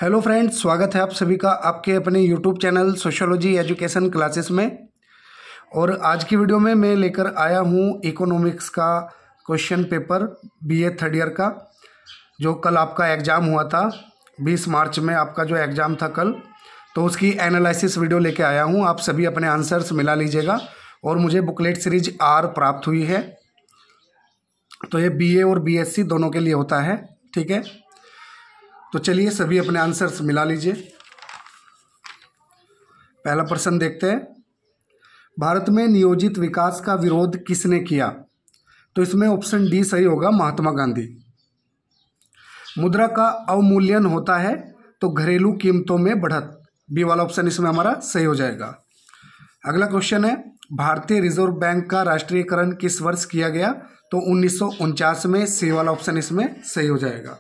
Hello friends, स्वागत है आप सभी का आपके अपने YouTube channel sociology education classes में। और आज की वीडियो में मैं लेकर आया हूँ इकोनॉमिक्स का question paper BA third year का, जो कल आपका एग्ज़ाम हुआ था। 20 मार्च में आपका जो एग्ज़ाम था कल, तो उसकी एनालिसिस वीडियो लेके आया हूँ। आप सभी अपने आंसर्स मिला लीजिएगा। और मुझे बुकलेट सीरीज आर प्राप्त हुई है, तो ये बीए और बीएससी दोनों के लिए होता है, ठीक है। तो चलिए सभी अपने आंसर्स मिला लीजिए। पहला प्रश्न देखते हैं, भारत में नियोजित विकास का विरोध किसने किया? तो इसमें ऑप्शन डी सही होगा, महात्मा गांधी। मुद्रा का अवमूल्यन होता है तो घरेलू कीमतों में बढ़त, बी वाला ऑप्शन इसमें हमारा सही हो जाएगा। अगला क्वेश्चन है, भारतीय रिजर्व बैंक का राष्ट्रीयकरण किस वर्ष किया गया? तो 1949 में, सी वाला ऑप्शन इसमें सही हो जाएगा।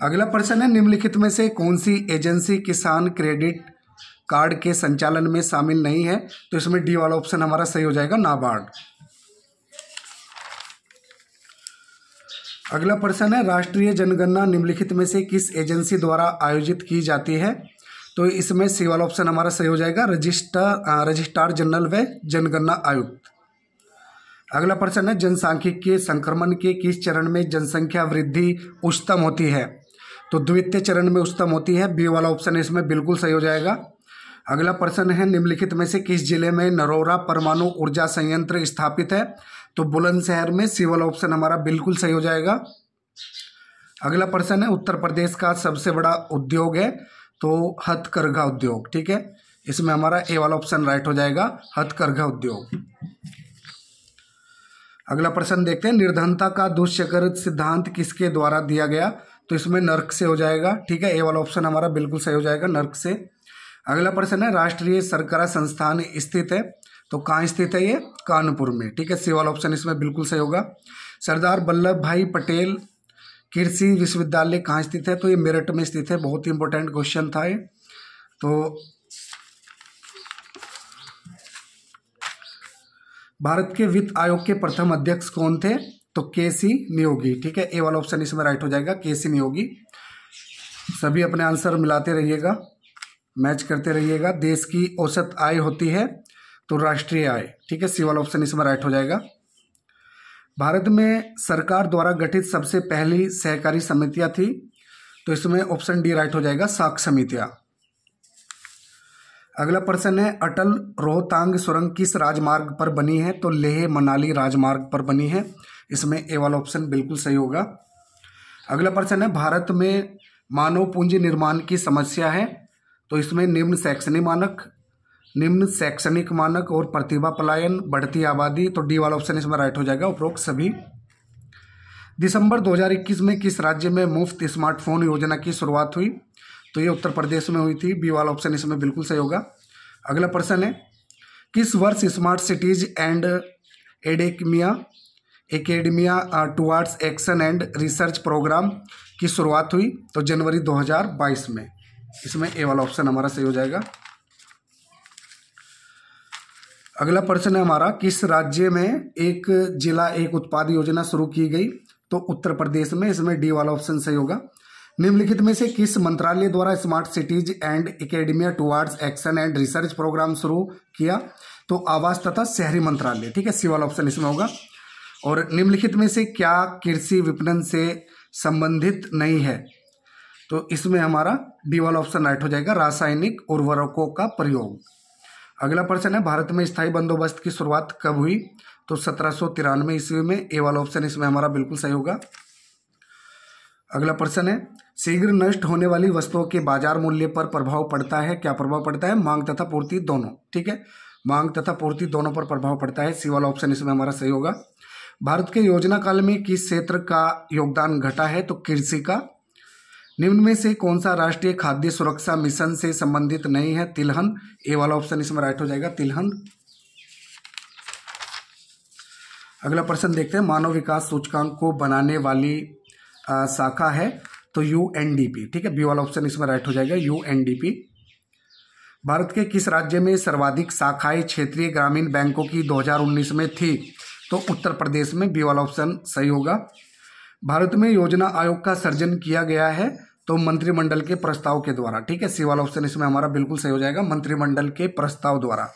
अगला प्रश्न है, निम्नलिखित में से कौन सी एजेंसी किसान क्रेडिट कार्ड के संचालन में शामिल नहीं है? तो इसमें डी वाला ऑप्शन हमारा सही हो जाएगा, नाबार्ड। अगला प्रश्न है, राष्ट्रीय जनगणना निम्नलिखित में से किस एजेंसी द्वारा आयोजित की जाती है? तो इसमें सी वाला ऑप्शन हमारा सही हो जाएगा, रजिस्ट्रार जनरल व जनगणना आयुक्त। अगला प्रश्न है, जनसांख्यिकीय संक्रमण के किस चरण में जनसंख्या वृद्धि उच्चतम होती है? तो द्वितीय चरण में उच्चतम होती है, बी वाला ऑप्शन इसमें बिल्कुल सही हो जाएगा। अगला प्रश्न है, निम्नलिखित में से किस जिले में नरोरा परमाणु ऊर्जा संयंत्र स्थापित है? तो बुलंदशहर में, सी वाला ऑप्शन हमारा बिल्कुल सही हो जाएगा। अगला प्रश्न है, उत्तर प्रदेश का सबसे बड़ा उद्योग है? तो हथकरघा उद्योग, ठीक है। इसमें हमारा ए वाला ऑप्शन राइट हो जाएगा, हथकरघा उद्योग। अगला प्रश्न देखते हैं, निर्धनता का दुष्चक्र सिद्धांत किसके द्वारा दिया गया? तो इसमें नर्क से हो जाएगा, ठीक है। ए वाला ऑप्शन हमारा बिल्कुल सही हो जाएगा, नर्क से। अगला प्रश्न है, राष्ट्रीय सरकार संस्थान स्थित है? तो कहाँ स्थित है ये? कानपुर में, ठीक है। सी वाला ऑप्शन इसमें बिल्कुल सही होगा। सरदार वल्लभ भाई पटेल कृषि विश्वविद्यालय कहाँ स्थित है? तो ये मेरठ में स्थित है। बहुत ही इंपॉर्टेंट क्वेश्चन था ये। तो भारत के वित्त आयोग के प्रथम अध्यक्ष कौन थे? तो के.सी. नियोगी, ठीक है। ए वाला ऑप्शन इसमें राइट हो जाएगा, के.सी. नियोगी। सभी अपने आंसर मिलाते रहिएगा, मैच करते रहिएगा। देश की औसत आय होती है तो राष्ट्रीय आय, ठीक है। सी वाला ऑप्शन इसमें राइट हो जाएगा। भारत में सरकार द्वारा गठित सबसे पहली सहकारी समितियां थी? तो इसमें ऑप्शन डी राइट हो जाएगा, साख समितियां। अगला प्रश्न है, अटल रोहतांग सुरंग किस राजमार्ग पर बनी है? तो लेह मनाली राजमार्ग पर बनी है। इसमें ए वाला ऑप्शन बिल्कुल सही होगा। अगला प्रश्न है, भारत में मानव पूंजी निर्माण की समस्या है? तो इसमें निम्न शैक्षणिक मानक और प्रतिभा पलायन, बढ़ती आबादी, तो डी वाला ऑप्शन इसमें राइट हो जाएगा, उपरोक्त सभी। दिसंबर 2021 में किस राज्य में मुफ्त स्मार्टफोन योजना की शुरुआत हुई? तो ये उत्तर प्रदेश में हुई थी, बी वाला ऑप्शन इसमें बिल्कुल सही होगा। अगला प्रश्न है, किस वर्ष smart cities and academia towards action and research programme की शुरुआत हुई? तो जनवरी 2022 में। इसमें ए वाला ऑप्शन हमारा सही हो जाएगा। अगला प्रश्न है हमारा, किस राज्य में एक जिला एक उत्पाद योजना शुरू की गई? तो उत्तर प्रदेश में। इसमें डी वाला ऑप्शन सही होगा। निम्नलिखित में से किस मंत्रालय द्वारा smart cities and academia towards action and research programme शुरू किया? तो आवास तथा शहरी मंत्रालय, ठीक है। सी वाला ऑप्शन इसमें होगा। और निम्नलिखित में से क्या कृषि विपणन से संबंधित नहीं है? तो इसमें हमारा डी वाला ऑप्शन राइट हो जाएगा, रासायनिक उर्वरकों का प्रयोग। अगला प्रश्न है, भारत में स्थायी बंदोबस्त की शुरुआत कब हुई? तो 1793 ईस्वी में। ए वाला ऑप्शन इसमें हमारा बिल्कुल सही होगा। अगला प्रश्न है, शीघ्र नष्ट होने वाली वस्तुओं के बाजार मूल्य पर प्रभाव पड़ता है? क्या प्रभाव पड़ता है? मांग तथा पूर्ति दोनों, ठीक है। मांग तथा पूर्ति दोनों पर प्रभाव पड़ता है। सी वाला ऑप्शन इसमें हमारा सही होगा। भारत के योजना काल में किस क्षेत्र का योगदान घटा है? तो कृषि का। निम्न में से कौन सा राष्ट्रीय खाद्य सुरक्षा मिशन से संबंधित नहीं है? तिलहन। ए वाला ऑप्शन इसमें राइट हो जाएगा, तिलहन। अगला प्रश्न देखते हैं, मानव विकास सूचकांक को बनाने वाली शाखा है? तो यूएनडीपी, ठीक है। बी वाला ऑप्शन इसमें राइट हो जाएगा, यूएनडीपी। भारत के किस राज्य में सर्वाधिक शाखाएं क्षेत्रीय ग्रामीण बैंकों की 2019 में थी? तो उत्तर प्रदेश में। बी वाला ऑप्शन सही होगा। भारत में योजना आयोग का सृजन किया गया है? तो मंत्रिमंडल के प्रस्ताव के द्वारा, ठीक है, सी वाला ऑप्शन इसमें हमारा बिल्कुल सही हो जाएगा, मंत्रिमंडल के प्रस्ताव द्वारा।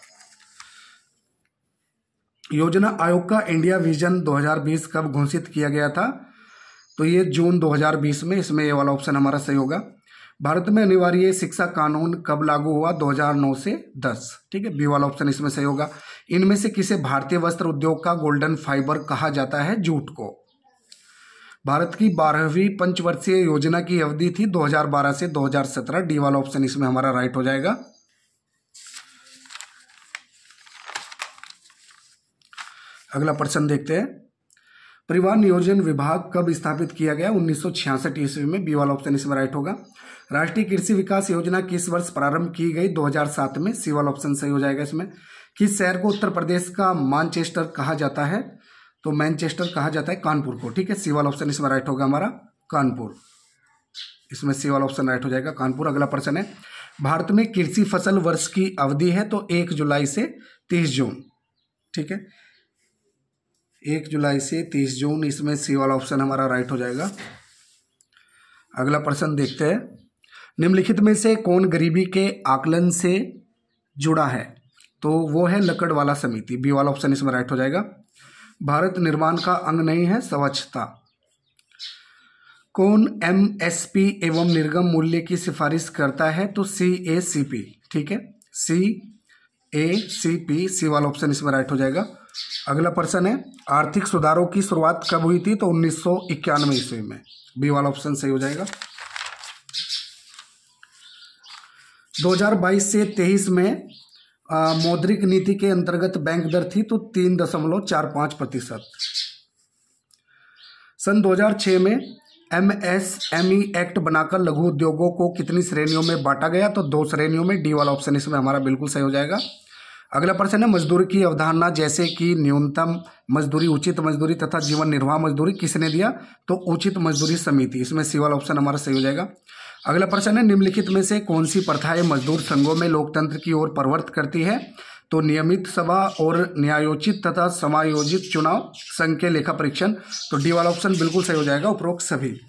योजना आयोग का इंडिया विजन 2020 कब घोषित किया गया था? तो ये जून 2020 में, इसमें ये वाला ऑप्शन हमारा सही होगा। भारत में अनिवार्य शिक्षा कानून कब लागू हुआ? 2009 से 10, ठीक है, बी वाला ऑप्शन इसमें सही होगा। इनमें से किसे भारतीय वस्त्र उद्योग का गोल्डन फाइबर कहा जाता है? जूट को। भारत की 12वीं पंचवर्षीय योजना की अवधि थी 2012 से 2017, डी वाला ऑप्शन इसमें हमारा राइट हो जाएगा। अगला प्रश्न देखते हैं, परिवहन नियोजन विभाग कब स्थापित किया गया? 1966 ईस्वी में, बी वाला ऑप्शन इसमें राइट होगा। राष्ट्रीय कृषि विकास योजना किस वर्ष प्रारंभ की गई? 2007 में, सी वाला ऑप्शन सही हो जाएगा इसमें। किस शहर को उत्तर प्रदेश का मैनचेस्टर कहा जाता है? तो मैनचेस्टर कहा जाता है कानपुर को, ठीक है, सी वाला ऑप्शन इसमें राइट होगा हमारा, कानपुर, इसमें सी वाला ऑप्शन राइट हो जाएगा, कानपुर। अगला प्रश्न है, भारत में कृषि फसल वर्ष की अवधि है तो 1 जुलाई से 30 जून, ठीक है, 1 जुलाई से 30 जून, इसमें सी वाला ऑप्शन हमारा राइट हो जाएगा। अगला प्रश्न देखते हैं, निम्नलिखित में से कौन गरीबी के आकलन से जुड़ा है? तो वो है लकड़वाला समिति, बी वाला ऑप्शन इसमें राइट हो जाएगा। भारत निर्माण का अंग नहीं है स्वच्छता। कौन एमएसपी एवं निर्गम मूल्य की सिफारिश करता है? तो CACP, ठीक है, CACP, सी वाला ऑप्शन इसमें राइट हो जाएगा। अगला प्रश्न है, आर्थिक सुधारों की शुरुआत कब हुई थी? तो 1991 ईस्वी में, बी वाला ऑप्शन सही हो जाएगा। 2022 से 23 में मौद्रिक नीति के अंतर्गत बैंक दर थी तो 3.45%। सन 2006 में MSME एक्ट बनाकर लघु उद्योगों को कितनी श्रेणियों में बांटा गया? तो 2 श्रेणियों में, डी वाला ऑप्शन इसमें हमारा बिल्कुल सही हो जाएगा। अगला प्रश्न है, मजदूरी की अवधारणा जैसे कि न्यूनतम मजदूरी, उचित मजदूरी तथा जीवन निर्वाह मजदूरी किसने दिया? तो उचित मजदूरी समिति, इसमें सी वाला ऑप्शन हमारा सही हो जाएगा। अगला प्रश्न है, निम्नलिखित में से कौन सी प्रथाएं मजदूर संघों में लोकतंत्र की ओर प्रवृत्त करती है? तो नियमित सभा और न्यायोचित तथा समायोजित चुनाव, संघ के लेखा परीक्षण, तो डी वाला ऑप्शन बिल्कुल सही हो जाएगा, उपरोक्त सभी।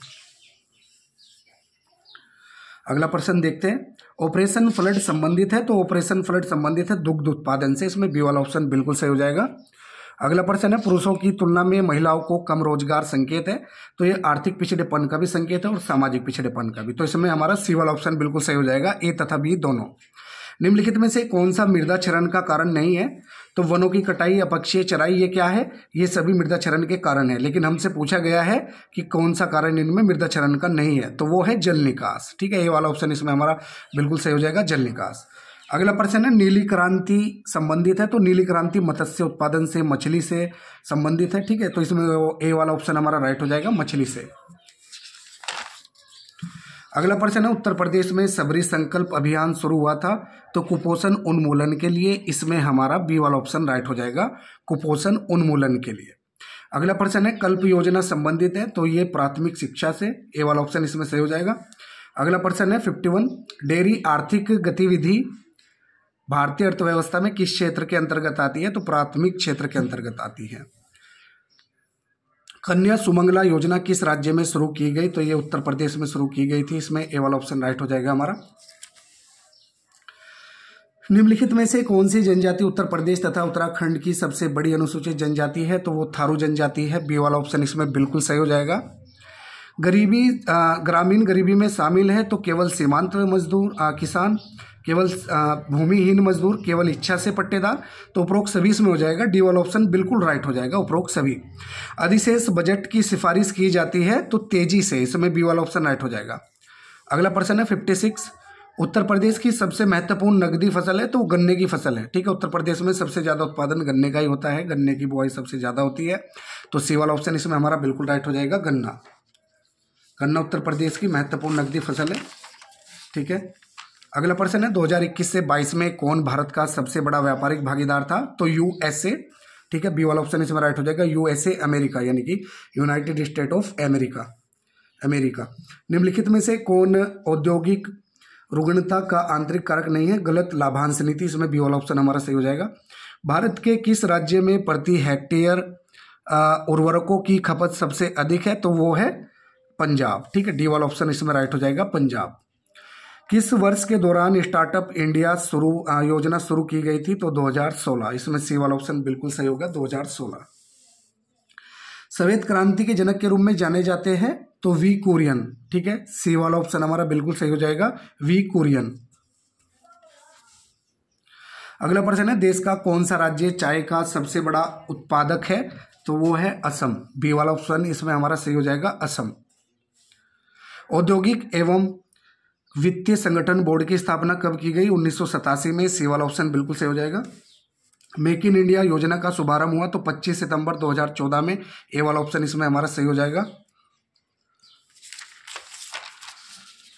अगला प्रश्न देखते हैं, ऑपरेशन फ्लड संबंधित है? तो ऑपरेशन फ्लड संबंधित है दुग्ध उत्पादन से, इसमें बी वाला ऑप्शन बिल्कुल सही हो जाएगा। अगला प्रश्न है, पुरुषों की तुलना में महिलाओं को कम रोजगार संकेत है? तो ये आर्थिक पिछड़ेपन का भी संकेत है और सामाजिक पिछड़ेपन का भी, तो इसमें हमारा सी वाला ऑप्शन बिल्कुल सही हो जाएगा, ए तथा बी दोनों। निम्नलिखित में से कौन सा मृदा क्षरण का कारण नहीं है? तो वनों की कटाई, अपक्षीय चराई, ये क्या है? ये सभी मृदा क्षरण के कारण है, लेकिन हमसे पूछा गया है कि कौन सा कारण इनमें मृदा क्षरण का नहीं है, तो वो है जल निकास, ठीक है, ये वाला ऑप्शन इसमें हमारा बिल्कुल सही हो जाएगा, जल निकास। अगला प्रश्न है, नीली क्रांति संबंधित है? तो नीली क्रांति मत्स्य उत्पादन से, मछली से संबंधित है, ठीक है, तो इसमें ए वाला ऑप्शन हमारा राइट हो जाएगा, मछली से। अगला प्रश्न है, उत्तर प्रदेश में सबरी संकल्प अभियान शुरू हुआ था तो कुपोषण उन्मूलन के लिए, इसमें हमारा बी वाला ऑप्शन राइट हो जाएगा, कुपोषण उन्मूलन के लिए। अगला प्रश्न है, कल्प योजना संबंधित है? तो ये प्राथमिक शिक्षा से, ए वाला ऑप्शन इसमें सही हो जाएगा। अगला प्रश्न है 51, डेयरी आर्थिक गतिविधि भारतीय अर्थव्यवस्था में किस क्षेत्र के अंतर्गत आती है? तो प्राथमिक क्षेत्र के अंतर्गत आती है। कन्या सुमंगला योजना किस राज्य में शुरू की गई? तो ये उत्तर प्रदेश में शुरू की गई थी, इसमें ए वाला ऑप्शन राइट हो जाएगा हमारा। निम्नलिखित में से कौन सी जनजाति उत्तर प्रदेश तथा उत्तराखंड की सबसे बड़ी अनुसूचित जनजाति है? तो वो थारू जनजाति है, बी वाला ऑप्शन इसमें बिल्कुल सही हो जाएगा। गरीबी, ग्रामीण गरीबी में शामिल है तो केवल सीमांत मजदूर, किसान, केवल भूमिहीन मजदूर, केवल इच्छा से पट्टेदार, तो उपरोक्त सभी इसमें हो जाएगा, डी वाला ऑप्शन बिल्कुल राइट हो जाएगा, उपरोक्त सभी। अधिशेष बजट की सिफारिश की जाती है तो तेजी से, इसमें बी वाला ऑप्शन राइट हो जाएगा। अगला प्रश्न है 56, उत्तर प्रदेश की सबसे महत्वपूर्ण नकदी फसल है? तो गन्ने की फसल है, ठीक है, उत्तर प्रदेश में सबसे ज्यादा उत्पादन गन्ने का ही होता है, गन्ने की बुआई सबसे ज्यादा होती है, तो सी वाला ऑप्शन इसमें हमारा बिल्कुल राइट हो जाएगा, गन्ना। गन्ना उत्तर प्रदेश की महत्वपूर्ण नकदी फसल है, ठीक है। अगला प्रश्न है 2021 से 22 में कौन भारत का सबसे बड़ा व्यापारिक भागीदार था? तो यूएसए, ठीक है, बी वाला ऑप्शन इसमें राइट हो जाएगा, यूएसए अमेरिका, यानी कि United state of America, America. निम्नलिखित में से कौन औद्योगिक रुग्णता का आंतरिक कारक नहीं है? गलत लाभांश नीति, इसमें बी वाला ऑप्शन हमारा सही हो जाएगा। भारत के किस राज्य में प्रति हेक्टेयर उर्वरकों की खपत सबसे अधिक है? तो वो है पंजाब। ठीक है, डी वाला ऑप्शन इसमें राइट हो जाएगा, पंजाब। किस वर्ष के दौरान स्टार्टअप इंडिया योजना शुरू की गई थी? तो 2016। इसमें सी वाला ऑप्शन बिल्कुल सही होगा, 2016। श्वेत क्रांति के जनक के रूप में जाने जाते हैं? तो वी कुरियन। ठीक है, सी वाला ऑप्शन हमारा बिल्कुल सही हो जाएगा, वी कुरियन। अगला प्रश्न है, देश का कौन सा राज्य चाय का सबसे बड़ा उत्पादक है? तो वो है असम। बी वाला ऑप्शन इसमें हमारा सही हो जाएगा, असम। औद्योगिक एवं वित्तीय संगठन बोर्ड की स्थापना कब की गई? 1987 में। सी वाला ऑप्शन बिल्कुल सही हो जाएगा। मेक इन इंडिया योजना का शुभारंभ हुआ तो 25 सितंबर 2014 में। ए वाला ऑप्शन इसमें हमारा सही हो जाएगा।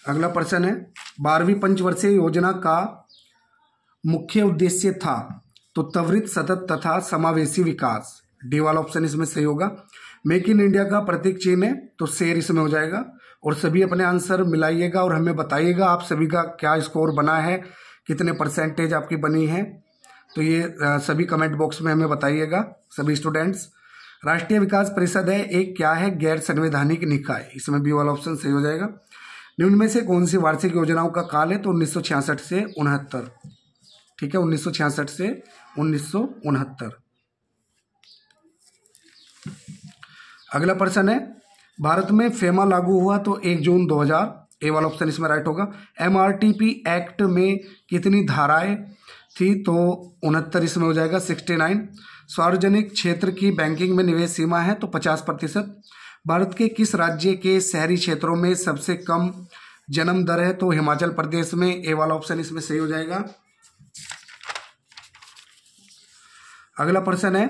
अगला प्रश्न है, 12वीं पंचवर्षीय योजना का मुख्य उद्देश्य था? तो त्वरित, सतत तथा समावेशी विकास। डी वाला ऑप्शन इसमें सही होगा। मेक इन इंडिया का प्रतीक चिन्ह है तो शेर इसमें हो जाएगा। और सभी अपने आंसर मिलाइएगा और हमें बताइएगा आप सभी का क्या स्कोर बना है, कितने परसेंटेज आपकी बनी है। तो ये सभी कमेंट बॉक्स में हमें बताइएगा सभी स्टूडेंट्स। राष्ट्रीय विकास परिषद है एक क्या है? गैर संवैधानिक निकाय। इसमें बी वाला ऑप्शन सही हो जाएगा। निम्न में से कौन सी वार्षिक योजनाओं का काल है? तो 1966 से 69। ठीक है, 1966 से 1969। अगला प्रश्न है, भारत में फेमा लागू हुआ तो 1 जून 2000। ए वाला ऑप्शन इसमें राइट होगा। एमआरटीपी एक्ट में कितनी धाराएं थी? तो 69 इसमें हो जाएगा, 69। सार्वजनिक क्षेत्र की बैंकिंग में निवेश सीमा है तो 50%। भारत के किस राज्य के शहरी क्षेत्रों में सबसे कम जन्म दर है? तो हिमाचल प्रदेश में। ए वाला ऑप्शन इसमें सही हो जाएगा। अगला प्रश्न है,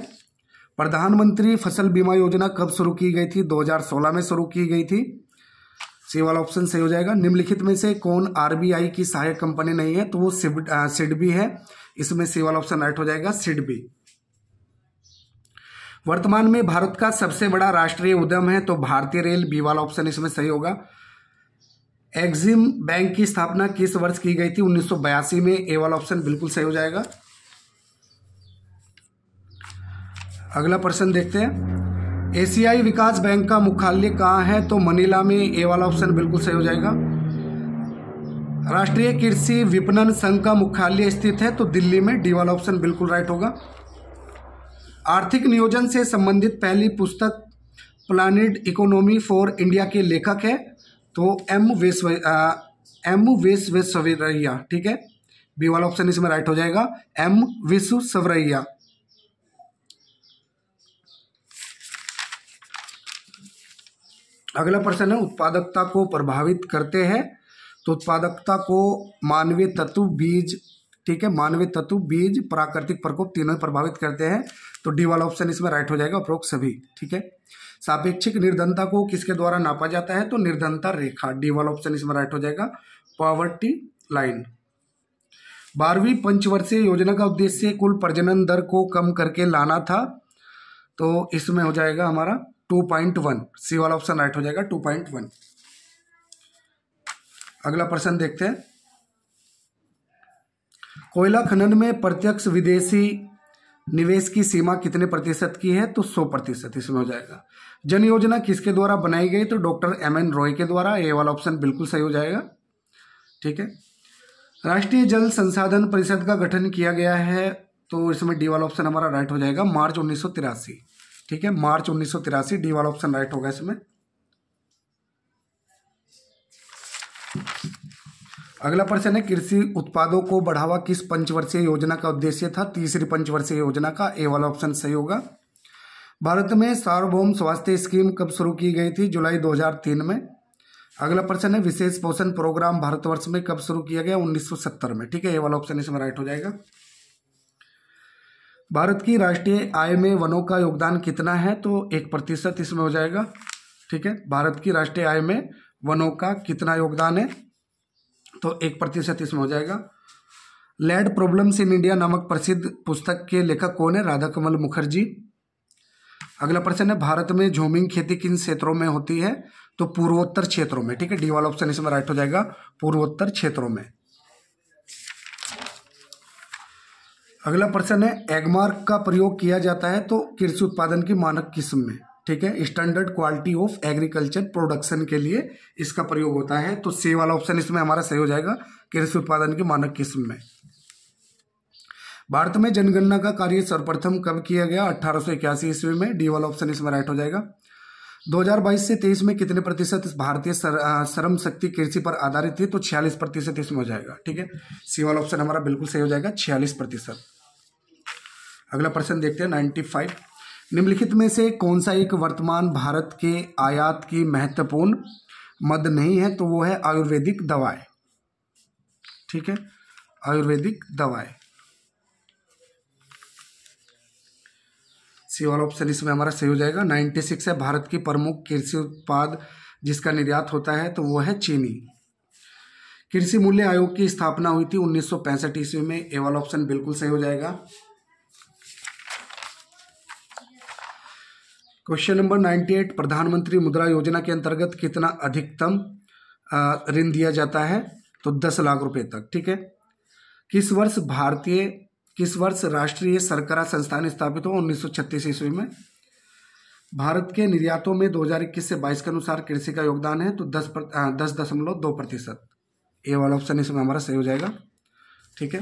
प्रधानमंत्री फसल बीमा योजना कब शुरू की गई थी? 2016 में शुरू की गई थी। सी वाला ऑप्शन सही हो जाएगा। निम्नलिखित में से कौन आरबीआई की सहायक कंपनी नहीं है? तो वो सिडबी है। इसमें सी वाला ऑप्शन राइट हो जाएगा, सिडबी। वर्तमान में भारत का सबसे बड़ा राष्ट्रीय उद्यम है तो भारतीय रेल। बी वाला ऑप्शन इसमें सही होगा। एक्सिम बैंक की स्थापना किस वर्ष की गई थी? 1982 में। ए वाला ऑप्शन बिल्कुल सही हो जाएगा। अगला प्रश्न देखते हैं, एशियाई विकास बैंक का मुख्यालय कहाँ है? तो मनीला में। ए वाला ऑप्शन बिल्कुल सही हो जाएगा। राष्ट्रीय कृषि विपणन संघ का मुख्यालय स्थित है तो दिल्ली में। डी वाला ऑप्शन बिल्कुल राइट होगा। आर्थिक नियोजन से संबंधित पहली पुस्तक प्लानिड इकोनॉमी फॉर इंडिया के लेखक है तो एम विश्वेश्वरैया। ठीक है, बी वाला ऑप्शन इसमें राइट हो जाएगा, एम विश्वेश्वरैया। अगला प्रश्न है, उत्पादकता को प्रभावित करते हैं? तो उत्पादकता को मानवीय तत्व, बीज, ठीक है, मानवीय तत्व, बीज, प्राकृतिक प्रकोप तीनों प्रभावित करते हैं तो डी वाला ऑप्शन इसमें राइट हो जाएगा, उपरोक्त सभी। ठीक है, सापेक्षिक निर्धनता को किसके द्वारा नापा जाता है? तो निर्धनता रेखा। डी वाला ऑप्शन इसमें राइट हो जाएगा, पॉवर्टी लाइन। 12वीं पंचवर्षीय योजना का उद्देश्य कुल प्रजनन दर को कम करके लाना था तो इसमें हो जाएगा हमारा 2.1। सी वाला ऑप्शन राइट हो जाएगा, 2.1। अगला प्रश्न देखते हैं, कोयला खनन में प्रत्यक्ष विदेशी निवेश की सीमा कितने प्रतिशत की है? तो 100% इसमें हो जाएगा। जन योजना किसके द्वारा बनाई गई? तो डॉक्टर एम.एन. रॉय के द्वारा। ए वाला ऑप्शन बिल्कुल सही हो जाएगा। ठीक है, राष्ट्रीय जल संसाधन परिषद का गठन किया गया है तो इसमें डी वाला ऑप्शन हमारा राइट हो जाएगा, मार्च 1983। ठीक है, मार्च 1983, डी वाला ऑप्शन राइट होगा इसमें। अगला प्रश्न है, कृषि उत्पादों को बढ़ावा किस पंचवर्षीय योजना का उद्देश्य था? तीसरी पंचवर्षीय योजना का। ए वाला ऑप्शन सही होगा। भारत में सार्वभौम स्वास्थ्य स्कीम कब शुरू की गई थी? जुलाई 2003 में। अगला प्रश्न है, विशेष पोषण प्रोग्राम भारतवर्ष में कब शुरू किया गया? 1970 में। ठीक है, ए वाला ऑप्शन इसमें राइट हो जाएगा। भारत की राष्ट्रीय आय में वनों का योगदान कितना है? तो 1% इसमें हो जाएगा। ठीक है, भारत की राष्ट्रीय आय में वनों का कितना योगदान है? तो 1% इसमें हो जाएगा। लैंड प्रॉब्लम्स इन इंडिया नामक प्रसिद्ध पुस्तक के लेखक कौन है? राधा कमल मुखर्जी। अगला प्रश्न है, भारत में झूमिंग खेती किन क्षेत्रों में होती है? तो पूर्वोत्तर क्षेत्रों में। ठीक है, डी वाला ऑप्शन इसमें राइट हो जाएगा, पूर्वोत्तर क्षेत्रों में। अगला प्रश्न है, एगमार्क का प्रयोग किया जाता है तो कृषि उत्पादन की मानक किस्म में। ठीक है, standard quality of agriculture production के लिए इसका प्रयोग होता है। तो सी वाला ऑप्शन इसमें हमारा सही हो जाएगा, कृषि उत्पादन की मानक किस्म में। भारत में जनगणना का कार्य सर्वप्रथम कब किया गया? 1881 ईस्वी में। डी वाला ऑप्शन इसमें राइट हो जाएगा। 2022 से 23 में कितने प्रतिशत भारतीय श्रम शक्ति कृषि पर आधारित थी? तो 46% इसमें हो जाएगा। ठीक है, सी वाला ऑप्शन हमारा बिल्कुल सही हो जाएगा, 46%। अगला प्रश्न देखते हैं 95। निम्नलिखित में से कौन सा एक वर्तमान भारत के आयात की महत्वपूर्ण मद नहीं है? तो वो है आयुर्वेदिक दवाएं। ठीक है, आयुर्वेदिक दवाएं। सी वाला ऑप्शन इसमें हमारा सही हो जाएगा। 96 है भारत की प्रमुख कृषि उत्पाद जिसका निर्यात होता है, तो वो है चीनी। कृषि मूल्य आयोग की स्थापना हुई थी 1965 ईस्वी में। ए वाला ऑप्शन बिल्कुल सही हो जाएगा। क्वेश्चन नंबर 98, प्रधानमंत्री मुद्रा योजना के अंतर्गत कितना अधिकतम ऋण दिया जाता है? तो 10 लाख रुपए तक। ठीक है, किस वर्ष राष्ट्रीय शर्करा संस्थान स्थापित हुआ? 1936 ईस्वी में। भारत के निर्यातों में 2021 से 22 के अनुसार कृषि का योगदान है, तो 10.2%। ए वाला ऑप्शन इसमें हमारा सही हो जाएगा। ठीक है,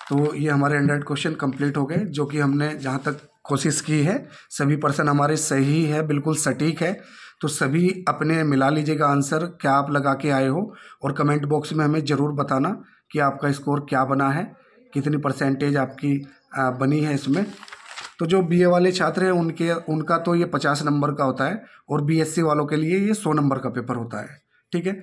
तो ये हमारे 100 क्वेश्चन कंप्लीट हो गए, जो कि हमने जहाँ तक कोशिश की है सभी पर्सन हमारे सही है, बिल्कुल सटीक है। तो सभी अपने मिला लीजिएगा आंसर, क्या आप लगा के आए हो, और कमेंट बॉक्स में हमें ज़रूर बताना कि आपका स्कोर क्या बना है, कितनी परसेंटेज आपकी बनी है इसमें। तो जो बीए वाले छात्र हैं उनका तो ये 50 नंबर का होता है, और बीएससी वालों के लिए ये 100 नंबर का पेपर होता है। ठीक है,